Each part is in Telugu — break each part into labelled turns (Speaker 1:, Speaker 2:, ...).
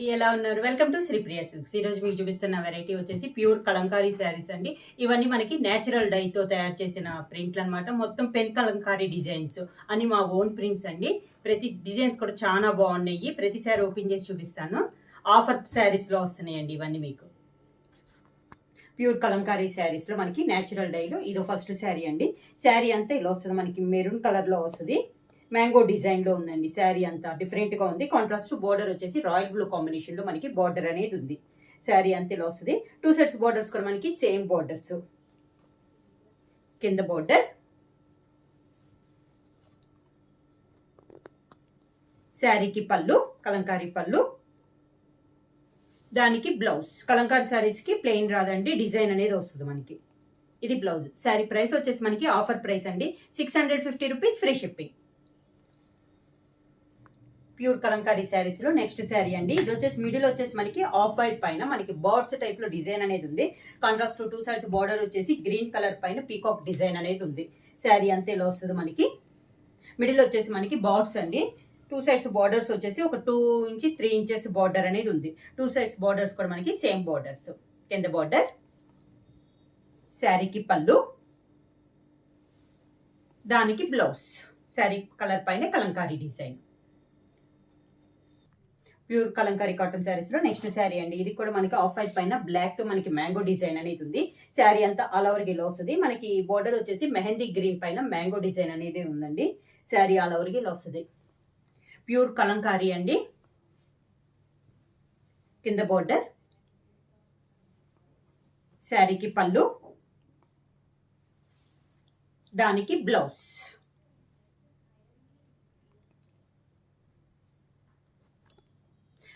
Speaker 1: ఎలా ఉన్నారు? Welcome to Sripriya silks. ఈరోజు మీకు చూపిస్తున్న వెరైటీ వచ్చేసి ప్యూర్ కలంకారీ శారీస్ అండి. ఇవన్నీ మనకి నేచురల్ డైతో తయారు చేసిన ప్రింట్లు అనమాట. మొత్తం పెన్ కలంకారీ డిజైన్స్ అని మా ఓన్ ప్రింట్స్ అండి. ప్రతి డిజైన్స్ కూడా చాలా బాగున్నాయి. ప్రతి శారీ ఓపెన్ చేసి చూపిస్తాను. ఆఫర్ శారీస్లో వస్తున్నాయండి ఇవన్నీ మీకు. ప్యూర్ కలంకారీ శారీస్లో మనకి నేచురల్ డైలో ఇదో ఫస్ట్ శారీ అండి. శారీ అంతా ఇలా వస్తుంది, మనకి మెరూన్ కలర్లో వస్తుంది. మ్యాంగో డిజైన్లో ఉందండి. శారీ అంతా డిఫరెంట్గా ఉంది. కాంట్రాస్ట్ బోర్డర్ వచ్చేసి రాయల్ బ్లూ కాంబినేషన్లో మనకి బార్డర్ అనేది ఉంది. శారీ అంతా ఇలా వస్తుంది. 2 సెట్స్ బోర్డర్స్ కూడా మనకి సేమ్ బోర్డర్స్. కింద బోర్డర్, శారీకి పళ్ళు, కలంకారీ పళ్ళు, దానికి బ్లౌజ్. కలంకారీ శారీస్కి ప్లెయిన్ రాదండి, డిజైన్ అనేది వస్తుంది మనకి. ఇది బ్లౌజ్. శారీ ప్రైస్ వచ్చేసి మనకి ఆఫర్ ప్రైస్ అండి, 650 rupees, free shipping. Pure Kalamkari saris లో నెక్స్ట్ శారీ అండి. ఇది వచ్చేసి మిడిల్ వచ్చేసి మనకి ఆఫ్ వైట్ పైన మనకి బర్డ్స్ టైప్ లో డిజైన్ అనేది ఉంది. కాంట్రాస్ట్ 2 సైడ్స్ బార్డర్ వచ్చేసి గ్రీన్ కలర్ పైన పీకాక్ డిజైన్ అనేది ఉంది. శారీ అంతే ఇలా వస్తుంది మనకి. మిడిల్ వచ్చేసి మనకి బర్డ్స్ అండి. 2 సైడ్స్ బార్డర్స్ వచ్చేసి ఒక 2 ఇంచ్ 3 ఇంచెస్ బార్డర్ అనేది ఉంది. 2 సైడ్స్ బార్డర్స్ కూడా మనకి సేమ్ బార్డర్స్. కింద బార్డర్, శారీకి పళ్ళు, దానికి బ్లౌజ్. శారీ కలర్ పైన Kalamkari design. Pure Kalamkari cotton saris లో నెక్స్ట్ శారీ అండి. ఇది కూడా మనకి ఆఫ్ వైట్ పైన బ్లాక్ తో మనకి మ్యాంగో డిజైన్ అనేది ఉంది. శారీ అంతా ఆల్ ఓవర్ గిలో వస్తుంది. మనకి బోర్డర్ వచ్చేసి మెహందీ గ్రీన్ పైన మ్యాంగో డిజైన్ అనేది ఉందండి. శారీ ఆల్ ఓవర్ గిలో వస్తుంది. ప్యూర్ కలంకారీ అండి. కింద బోర్డర్, శారీకి పళ్ళు, దానికి బ్లౌజ్.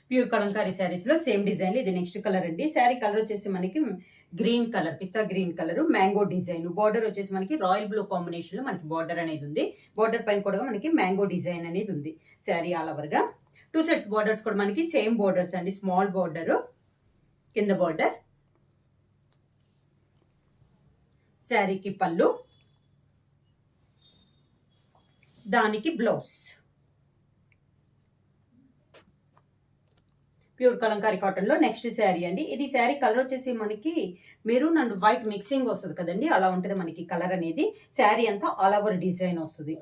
Speaker 1: ప్యూర్ కలంకారీ శారీస్ లో సేమ్ డిజైన్. ఇది నెక్స్ట్ కలర్ అండి. శారీ కలర్ వచ్చేసి మనకి green colour, pista green colour, mango design. Border వచ్చేసి మనకి రాయల్ బ్లూ కాంబినేషన్ లో మనకి బార్డర్ అనేది ఉంది. బార్డర్ పైన కూడా మనకి మ్యాంగో డిజైన్ అనేది ఉంది. శారీ ఆల్ ఓవర్ గా 2 సెట్స్ బార్డర్స్ కూడా మనకి సేమ్ బార్డర్స్ అండి. స్మాల్ బార్డర్, కింద బార్డర్, శారీకి పళ్ళు, దానికి బ్లౌజ్. ప్యూర్ కలంకారీ కాటన్ లో నెక్స్ట్ శారీ అండి. ఇది శారీ కలర్ వచ్చేసి మనకి మెరూన్ అండ్ వైట్ మిక్సింగ్ వస్తుంది కదండి, అలా ఉంటుంది మనకి కలర్ అనేది. శారీ అంతా ఆల్ ఓవర్ డిజైన్ వస్తుంది.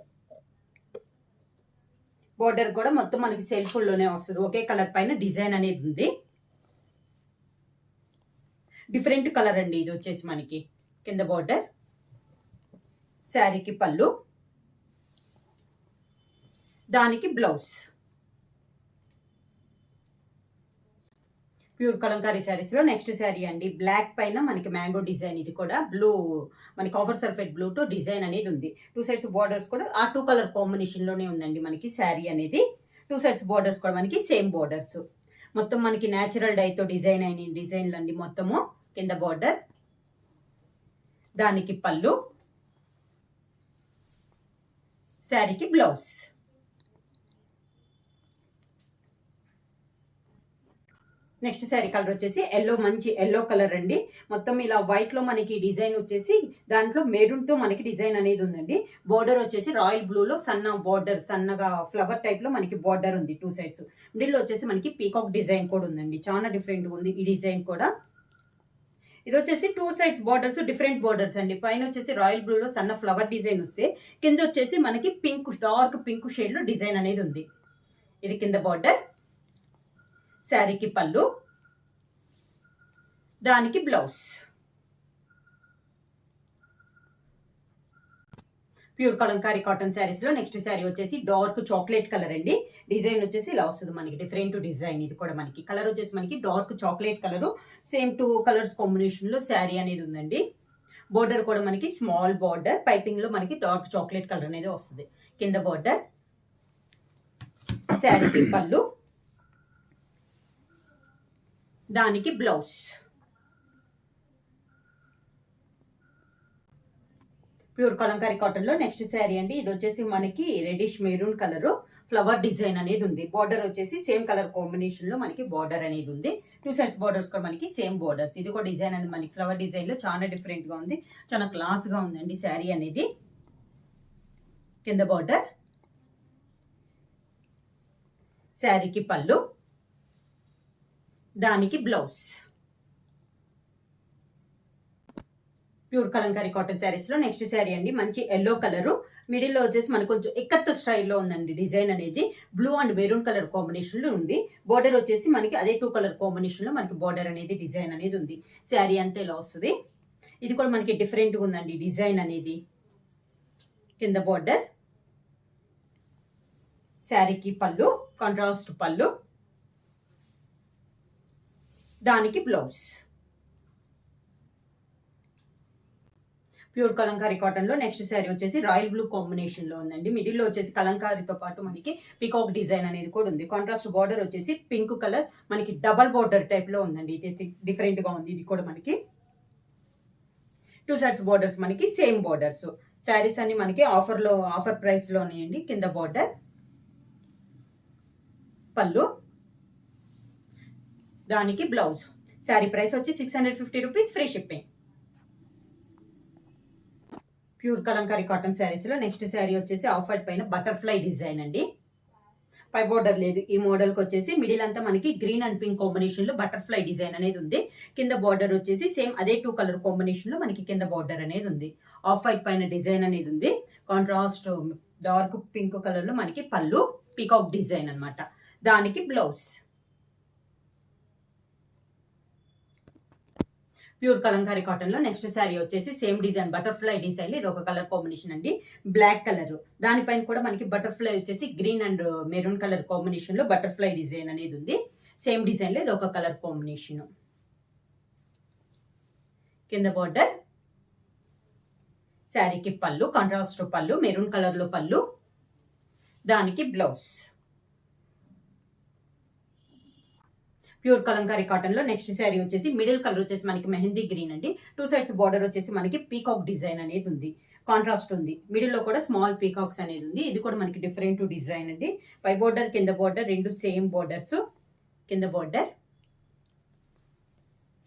Speaker 1: బోర్డర్ కూడా మొత్తం మనకి సెల్ఫ్ లోనే వస్తుంది. ఒకే కలర్ పైన డిజైన్ అనేది ఉంది. డిఫరెంట్ కలర్ అండి ఇది వచ్చేసి మనకి. కింద బోర్డర్, శారీకి పళ్ళు, దానికి బ్లౌజ్. ప్యూర్ కలంకారీ శారీస్ లో నెక్స్ట్ శారీ అండి. బ్లాక్ పైన మనకి మ్యాంగో డిజైన్. ఇది కూడా బ్లూ, మనకి కాఫర్ సల్ఫేట్ బ్లూ తో డిజైన్ అనేది ఉంది. 2 సైడ్స్ బార్డర్స్ కూడా ఆ 2 కలర్ కాంబినేషన్ లోనే ఉందండి మనకి శారీ అనేది. 2 సైడ్స్ బార్డర్స్ కూడా మనకి సేమ్ బార్డర్స్. మొత్తం మనకి నేచురల్ డైతో డిజైన్ అయిన డిజైన్లు అండి మొత్తము. కింద బార్డర్, దానికి పళ్ళు, శారీకి బ్లౌజ్. నెక్స్ట్ శారీ కలర్ వచ్చేసి ఎల్లో, మంచి ఎల్లో కలర్ అండి. మొత్తం ఇలా వైట్ లో మనకి డిజైన్ వచ్చేసి దాంట్లో మెరూన్ తో మనకి డిజైన్ అనేది ఉందండి. బోర్డర్ వచ్చేసి రాయల్ బ్లూ లో సన్న బోర్డర్, సన్నగా ఫ్లవర్ టైప్ లో మనకి బోర్డర్ ఉంది 2 సైడ్స్. మిడిల్ వచ్చేసి మనకి పీకాక్ డిజైన్ కూడా ఉందండి. చాలా డిఫరెంట్ ఉంది ఈ డిజైన్ కూడా. ఇది వచ్చేసి 2 సైడ్స్ బార్డర్స్, డిఫరెంట్ బార్డర్స్ అండి. పైన వచ్చేసి రాయల్ బ్లూ లో సన్న ఫ్లవర్ డిజైన్ వస్తే, కింద వచ్చేసి మనకి పింక్, డార్క్ పింక్ షేడ్ లో డిజైన్ అనేది ఉంది. ఇది కింద బార్డర్, శారీకి పళ్ళు, దానికి blouse. Pure Kalamkari cotton saris లో నెక్స్ట్ శారీ వచ్చేసి డార్క్ చాక్లెట్ కలర్ అండి. డిజైన్ వచ్చేసి ఇలా వస్తుంది మనకి, డిఫరెంట్ డిజైన్. ఇది కూడా మనకి కలర్ వచ్చేసి మనకి dark chocolate colour, same 2 colours combination లో శారీ అనేది ఉందండి. బోర్డర్ కూడా మనకి స్మాల్ బార్డర్, పైపింగ్ లో మనకి డార్క్ చాక్లెట్ కలర్ అనేది వస్తుంది. కింద బార్డర్, శారీకి పళ్ళు, దానికి బ్లౌజ్. ప్యూర్ కలంకారీ కాటన్ లో నెక్స్ట్ శారీ అండి. ఇది వచ్చేసి మనకి reddish maroon colour, flower design అనేది ఉంది. బార్డర్ వచ్చేసి సేమ్ కలర్ కాంబినేషన్ లో మనకి బార్డర్ అనేది ఉంది. 2 సైడ్స్ బార్డర్స్ కూడా మనకి సేమ్ బార్డర్స్. ఇది కూడా డిజైన్ అనేది మనకి ఫ్లవర్ డిజైన్ లో చాలా డిఫరెంట్ గా ఉంది. చాలా క్లాస్ గా ఉందండి శారీ అనేది. కింద బార్డర్, శారీకి పళ్ళు, దానికి blouse. Pure Kalamkari cotton saris లో నెక్స్ట్ శారీ అండి, మంచి ఎల్లో కలర్, మిడిల్ లో వచ్చేసి మనకు కొంచెం ఎక్కత్ స్టైల్లో ఉందండి. డిజైన్ అనేది blue and maroon colour combination లో ఉంది. బోర్డర్ వచ్చేసి మనకి అదే 2 కలర్ కాంబినేషన్ లో మనకి బోర్డర్ అనేది డిజైన్ అనేది ఉంది. శారీ అంతా ఇలా వస్తుంది. ఇది కూడా మనకి డిఫరెంట్ గా ఉందండి డిజైన్ అనేది. కింద బోర్డర్, శారీకి పళ్ళు, కాంట్రాస్ట్ పళ్ళు, దానికి బ్లౌజ్. ప్యూర్ కలంకారీ కాటన్ లో నెక్స్ట్ శారీ వచ్చేసి రాయల్ బ్లూ కాంబినేషన్ లో ఉందండి. మిడిల్ లో వచ్చేసి కలంకారీతో పాటు మనకి పికాక్ డిజైన్ అనేది కూడా ఉంది. కాంట్రాస్ట్ బార్డర్ వచ్చేసి పింక్ కలర్, మనకి డబల్ బార్డర్ టైప్ లో ఉందండి. ఇది డిఫరెంట్ గా ఉంది. ఇది కూడా మనకి 2 సైడ్స్ బార్డర్స్, మనకి సేమ్ బార్డర్స్. శారీస్ అన్ని మనకి ఆఫర్ ప్రైస్ లో ఉన్నాయండి. కింద బార్డర్, పళ్ళు, దానికి బ్లౌజ్. శారీ ప్రైస్ వచ్చి 650 rupees, free shipping. Pure Kalamkari cotton saris లో నెక్స్ట్ శారీ వచ్చేసి ఆఫ్ వైట్ పైన బటర్ఫ్లై డిజైన్ అండి. పై బోర్డర్ లేదు ఈ మోడల్ కి. వచ్చేసి మిడిల్ అంతా మనకి గ్రీన్ అండ్ పింక్ కాంబినేషన్ లో బటర్ఫ్లై డిజైన్ అనేది ఉంది. కింద బార్డర్ వచ్చేసి సేమ్ అదే 2 కలర్ కాంబినేషన్ లో మనకి కింద బార్డర్ అనేది ఉంది. ఆఫ్ వైట్ పైన డిజైన్ అనేది ఉంది. కాంట్రాస్ట్ డార్క్ పింక్ కలర్ లో మనకి పళ్ళు, పీకాక్ డిజైన్ అన్నమాట. దానికి బ్లౌజ్. ప్యూర్ కలంకారీ కాటన్ లో నెక్స్ట్ శారీ వచ్చేసి సేమ్ డిజైన్ బటర్ఫ్లై డిజైన్. ఇది ఒక కలర్ కాంబినేషన్ అండి, బ్లాక్ కలర్. దానిపైన కూడా మనకి బటర్ఫ్లై వచ్చేసి green and maroon colour combination లో బటర్ఫ్లై డిజైన్ అనేది ఉంది. సేమ్ డిజైన్ లో ఇది ఒక కలర్ కాంబినేషన్. కింద బార్డర్, శారీకి పళ్ళు, కాంట్రాస్ట్ పళ్ళు, మెరూన్ కలర్ లో పళ్ళు, దానికి బ్లౌజ్. ప్యూర్ కలంకారీ కాటన్ లో నెక్స్ట్ శారీ వచ్చేసి మిడిల్ కలర్ వచ్చేసి మనకి మెహందీ గ్రీన్ అండి. 2 సైడ్స్ బార్డర్ వచ్చేసి మనకి పీకాక్ డిజైన్ అనేది ఉంది. కాంట్రాస్ట్ ఉంది. మిడిల్ లో కూడా స్మాల్ పీకాక్స్ అనేది ఉంది. ఇది కూడా మనకి డిఫరెంట్ డిజైన్ అండి. పై బోర్డర్, కింద బోర్డర్ రెండు సేమ్ బోర్డర్స్. కింద బోర్డర్,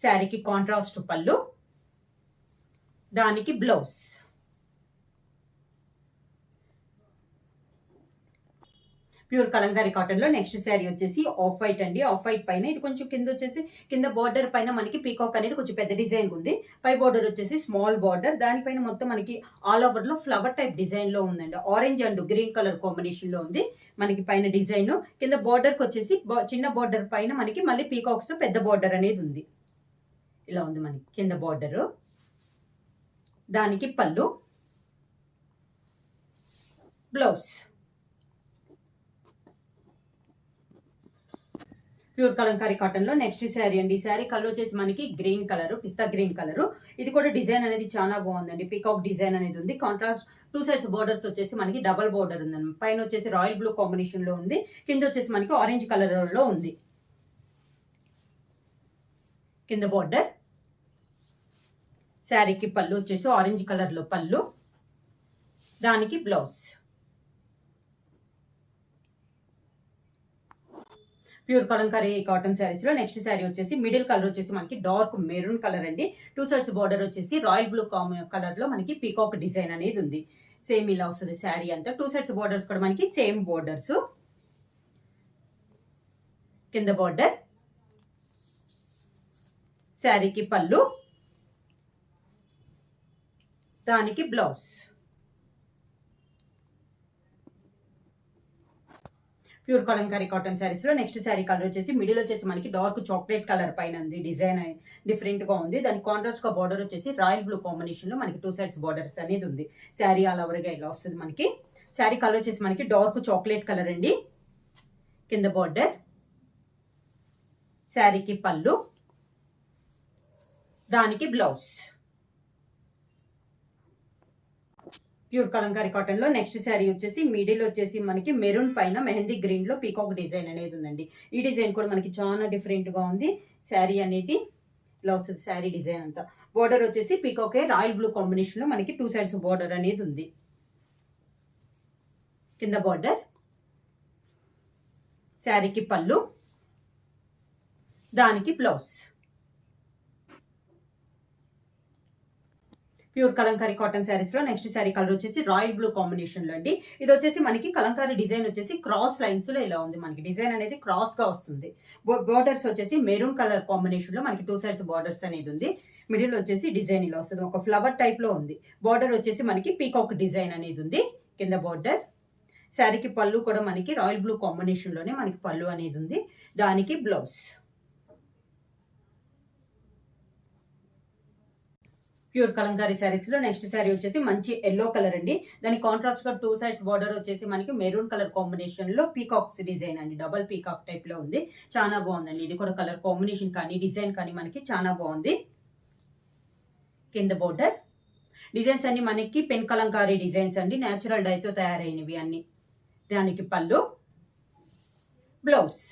Speaker 1: శారీకి కాంట్రాస్ట్ పళ్ళు, దానికి బ్లౌజ్. ప్యూర్ కలంకారీ కాటన్ లో నెక్స్ట్ శారీ వచ్చేసి ఆఫ్ వైట్ అండి. ఆఫ్ వైట్ పైన ఇది కొంచెం కింద వచ్చేసి కింద బార్డర్ పైన మనకి పీకాక్ అనేది కొంచెం పెద్ద డిజైన్ ఉంది. పై బార్డర్ వచ్చేసి స్మాల్ బార్డర్. దానిపైన మొత్తం మనకి ఆల్ ఓవర్ లో ఫ్లవర్ టైప్ డిజైన్ లో ఉందండి. Orange and green colour combination లో ఉంది మనకి పైన డిజైన్. కింద బార్డర్ కి వచ్చేసి చిన్న బార్డర్ పైన మనకి మళ్ళీ పీకాక్స్ తో పెద్ద బార్డర్ అనేది ఉంది. ఇలా ఉంది మనకి కింద బార్డర్, దానికి పళ్ళు, బ్లౌజ్. ప్యూర్ కలంకారీ కాటన్ లో నెక్స్ట్ శారీ అండి. శారీ కలర్ వచ్చేసి మనకి green colour, pista green colour. ఇది కూడా డిజైన్ అనేది చాలా బాగుందండి. పీకాక్ డిజైన్ అనేది ఉంది. కాంట్రాస్ట్ 2 సైడ్స్ బోర్డర్స్ వచ్చేసి మనకి డబల్ బోర్డర్ ఉందండి. పైన వచ్చేసి రాయల్ బ్లూ కాంబినేషన్ లో ఉంది. కింద వచ్చేసి మనకి ఆరెంజ్ కలర్ లో ఉంది. కింద బోర్డర్, శారీకి పళ్ళు వచ్చేసి ఆరెంజ్ కలర్ లో పళ్ళు, దానికి blouse. Pure Kalamkari cotton saris లో నెక్స్ట్ శారీ వచ్చేసి మిడిల్ కలర్ వచ్చేసి మనకి డార్క్ మెరూన్ కలర్ అండి. 2 సైడ్స్ బార్డర్ వచ్చేసి రాయల్ బ్లూ కలర్ లో మనకి పీకాక్ డిజైన్ అనేది ఉంది. సేమ్ ఇలా వస్తుంది శారీ అంతా. 2 సైడ్స్ బార్డర్స్ కూడా మనకి సేమ్ బార్డర్స్. కింద బార్డర్, శారీకి పళ్ళు, దానికి blouse. Pure Kalamkari cotton saris లో నెక్స్ట్ శారీ కలర్ వచ్చేసి మిడిల్ వచ్చేసి మనకి డార్క్ చాక్లెట్ కలర్ పైన ఉంది. డిజైన్ డిఫరెంట్ గా ఉంది. దాని కాంట్రాస్ట్ గా బార్డర్ వచ్చేసి రాయల్ బ్లూ కాంబినేషన్ లో మనకి 2 సైడ్స్ బార్డర్స్ అనేది ఉంది. శారీ ఆల్ ఓవర్ గా ఇలా వస్తుంది మనకి. శారీ కలర్ వచ్చేసి మనకి డార్క్ చాక్లెట్ కలర్ అండి. కింద బార్డర్, శారీకి పళ్ళు, దానికి బ్లౌజ్. ప్యూర్ కలంకారీ కాటన్ లో నెక్స్ట్ శారీ వచ్చేసి మిడిల్ వచ్చేసి మనకి మెరూన్ పైన మెహందీ గ్రీన్ లో పీకాక్ డిజైన్ అనేది ఉందండి. ఈ డిజైన్ కూడా మనకి చాలా డిఫరెంట్ గా ఉంది. శారీ అనేది ఇలా వస్తుంది. శారీ డిజైన్ అంతా బోర్డర్ వచ్చేసి పీకాక్ రాయల్ బ్లూ కాంబినేషన్ లో మనకి 2 సైడ్స్ బోర్డర్ అనేది ఉంది. కింద బార్డర్, శారీకి పళ్ళు, దానికి blouse. Pure Kalamkari cotton saris లో నెక్స్ట్ శారీ కలర్ వచ్చేసి రాయల్ బ్లూ కాంబినేషన్ లో అండి. ఇది వచ్చేసి మనకి కలంకారీ డిజైన్ వచ్చేసి క్రాస్ లైన్స్ లో ఇలా ఉంది. మనకి డిజైన్ అనేది క్రాస్ గా వస్తుంది. బోర్డర్స్ వచ్చేసి మెరూన్ కలర్ కాంబినేషన్ లో మనకి 2 సైడ్స్ బోర్డర్స్ అనేది ఉంది. మిడిల్ వచ్చేసి డిజైన్ ఇలా వస్తుంది. ఒక ఫ్లవర్ టైప్ లో ఉంది. బోర్డర్ వచ్చేసి మనకి పీకాక్ డిజైన్ అనేది ఉంది కింద బోర్డర్. శారీకి పళ్ళు కూడా మనకి రాయల్ బ్లూ కాంబినేషన్ లోనే మనకి పళ్ళు అనేది ఉంది. దానికి బ్లౌజ్ ప్యూర్ కలంకారీ శారీస్ లో నెక్స్ట్ శారీ వచ్చేసి మంచి ఎల్లో కలర్ అండి. దాని కాంట్రాస్ట్ గా 2 సైడ్స్ బార్డర్ వచ్చేసి మనకి మెరూన్ కలర్ కాంబినేషన్ లో పీకాక్స్ డిజైన్ అండి. డబల్ పీకాక్ టైప్ లో ఉంది. చాలా బాగుందండి. ఇది కూడా కలర్ కాంబినేషన్ కానీ డిజైన్ కానీ మనకి చాలా బాగుంది. కింద బోర్డర్ డిజైన్స్ అన్ని మనకి పెన్ కలంకారీ డిజైన్స్ అండి. న్యాచురల్ డైతో తయారైనవి అన్ని. దానికి పళ్ళు blouse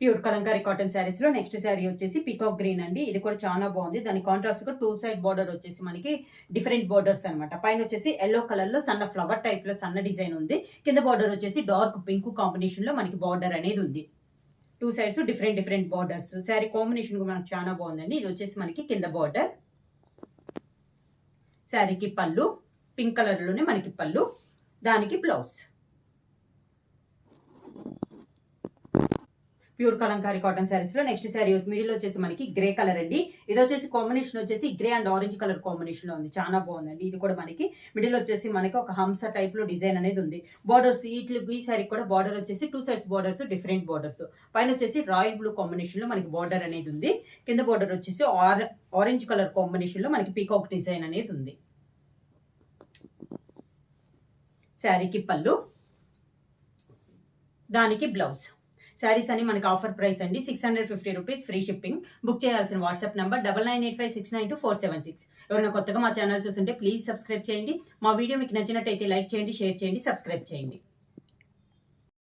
Speaker 1: pure Kalamkari cotton saris లో నెక్స్ట్ శారీ వచ్చేసి పీకాక్ గ్రీన్ అండి. ఇది కూడా చాలా బాగుంది. దాని కాంట్రాస్ట్ గా 2 సైడ్ బార్డర్ వచ్చేసి మనకి డిఫరెంట్ బార్డర్స్ అనమాట. పైన వచ్చేసి ఎల్లో కలర్ లో సన్న ఫ్లవర్ టైప్ లో సన్న డిజైన్ ఉంది. కింద బార్డర్ వచ్చేసి డార్క్ పింక్ కాంబినేషన్ లో మనకి బార్డర్ అనేది ఉంది. 2 sides different borders. Sari combination కూడా మనకి చాలా బాగుందండి. ఇది వచ్చేసి మనకి కింద బార్డర్. శారీకి పళ్ళు పింక్ కలర్ లోనే మనకి పళ్ళు. దానికి blouse pure Kalamkari cotton saris లో నెక్స్ట్ శారీ మిడిల్ వచ్చేసి మనకి గ్రే కలర్ అండి. ఇది వచ్చేసి కాంబినేషన్ వచ్చేసి grey and orange colour combination లో ఉంది. చాలా బాగుందండి. ఇది కూడా మనకి మిడిల్ వచ్చేసి మనకి ఒక హంస టైప్ లో డిజైన్ అనేది ఉంది. బార్డర్స్ ఈ శారీ కూడా బార్డర్ వచ్చేసి 2 సైడ్స్ బార్డర్స్ డిఫరెంట్ బార్డర్స్. పైన వచ్చేసి రాయల్ బ్లూ కాంబినేషన్ లో మనకి బార్డర్ అనేది ఉంది. కింద బార్డర్ వచ్చేసి ఆరెంజ్ కలర్ కాంబినేషన్ లో మనకి పీకాక్ డిజైన్ అనేది ఉంది. శారీకి పళ్ళు దానికి బ్లౌజ్. శారీస్ అని మనకి ఆఫర్ ప్రైస్ అండి 650 రూపీస్ ఫ్రీ షిప్పింగ్. బుక్ చేయాల్సిన వాట్సాప్ నెంబర్ 9985692476. ఎవరైనా కొత్తగా మా ఛానల్ చూస్తుంటే ప్లీజ్ సబ్స్క్రైబ్ చేయండి. మా వీడియో మీకు నచ్చినట్టయితే లైక్ చేయండి, షేర్ చేయండి, సబ్స్క్రైబ్ చేయండి.